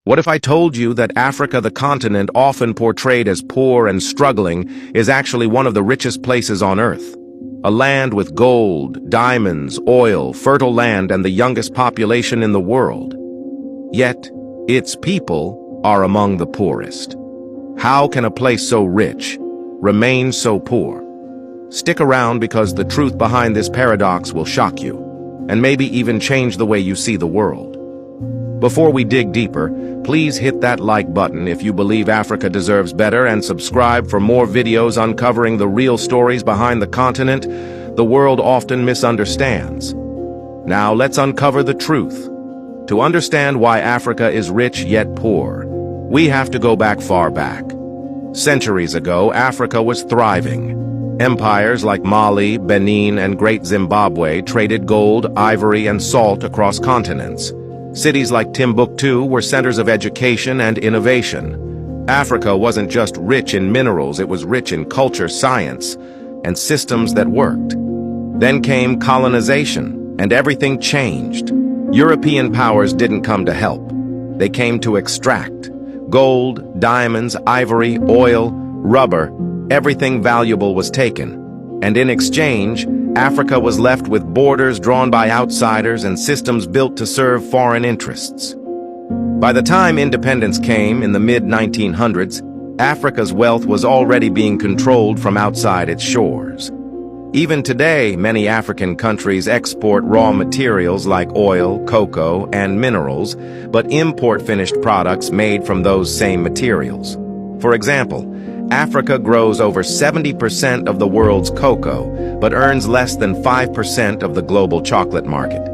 What if I told you that Africa, the continent often portrayed as poor and struggling, is actually one of the richest places on Earth? A land with gold, diamonds, oil, fertile land, and the youngest population in the world. Yet, its people are among the poorest. How can a place so rich remain so poor? Stick around because the truth behind this paradox will shock you, and maybe even change the way you see the world. Before we dig deeper, please hit that like button if you believe Africa deserves better, and subscribe for more videos uncovering the real stories behind the continent the world often misunderstands. Now let's uncover the truth. To understand why Africa is rich yet poor, we have to go far back. Centuries ago, Africa was thriving. Empires like Mali, Benin, and Great Zimbabwe traded gold, ivory, and salt across continents. Cities like Timbuktu were centers of education and innovation. Africa wasn't just rich in minerals, it was rich in culture, science, and systems that worked. Then came colonization, and everything changed. European powers didn't come to help. They came to extract. Gold, diamonds, ivory, oil, rubber, everything valuable was taken. And in exchange, Africa was left with borders drawn by outsiders and systems built to serve foreign interests. By the time independence came in the mid-1900s, Africa's wealth was already being controlled from outside its shores. Even today, many African countries export raw materials like oil, cocoa, and minerals, but import finished products made from those same materials. For example, Africa grows over 70% of the world's cocoa, but earns less than 5% of the global chocolate market.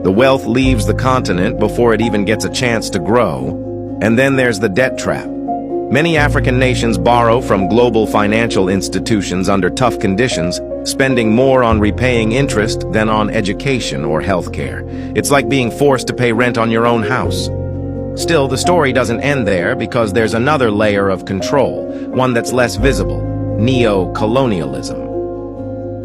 The wealth leaves the continent before it even gets a chance to grow. And then there's the debt trap. Many African nations borrow from global financial institutions under tough conditions, spending more on repaying interest than on education or healthcare. It's like being forced to pay rent on your own house. Still, the story doesn't end there, because there's another layer of control, one that's less visible: neo-colonialism.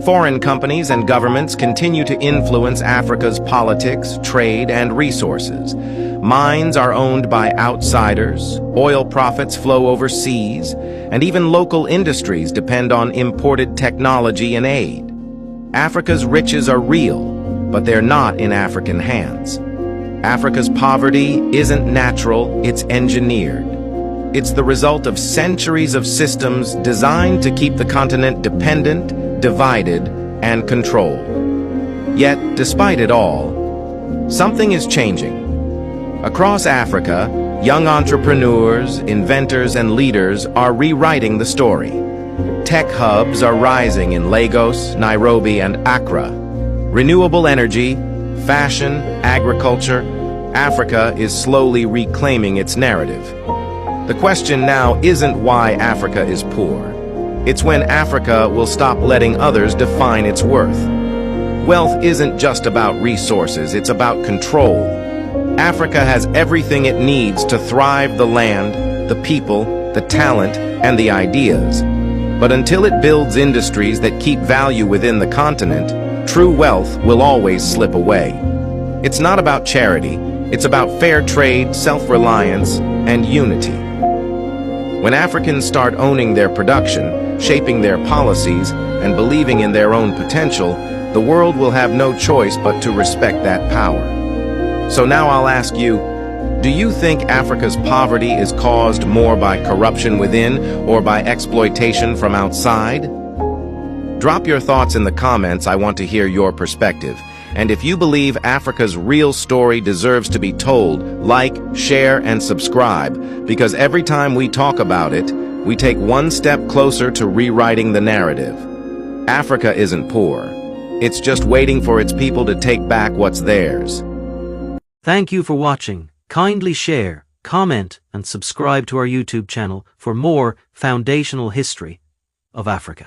Foreign companies and governments continue to influence Africa's politics, trade, and resources. Mines are owned by outsiders, oil profits flow overseas, and even local industries depend on imported technology and aid. Africa's riches are real, but they're not in African hands. Africa's poverty isn't natural, it's engineered. It's the result of centuries of systems designed to keep the continent dependent, divided, and controlled. Yet, despite it all, something is changing. Across Africa, young entrepreneurs, inventors, and leaders are rewriting the story. Tech hubs are rising in Lagos, Nairobi, and Accra. Renewable energy, fashion, agriculture, Africa is slowly reclaiming its narrative. The question now isn't why Africa is poor. It's when Africa will stop letting others define its worth. Wealth isn't just about resources, it's about control. Africa has everything it needs to thrive: the land, the people, the talent, and the ideas. But until it builds industries that keep value within the continent, true wealth will always slip away. It's not about charity, it's about fair trade, self-reliance, and unity. When Africans start owning their production, shaping their policies, and believing in their own potential, the world will have no choice but to respect that power. So now I'll ask you, do you think Africa's poverty is caused more by corruption within or by exploitation from outside? Drop your thoughts in the comments. I want to hear your perspective. And if you believe Africa's real story deserves to be told, like, share, and subscribe, because every time we talk about it, we take one step closer to rewriting the narrative. Africa isn't poor. It's just waiting for its people to take back what's theirs. Thank you for watching. Kindly share, comment, and subscribe to our YouTube channel for more foundational history of Africa.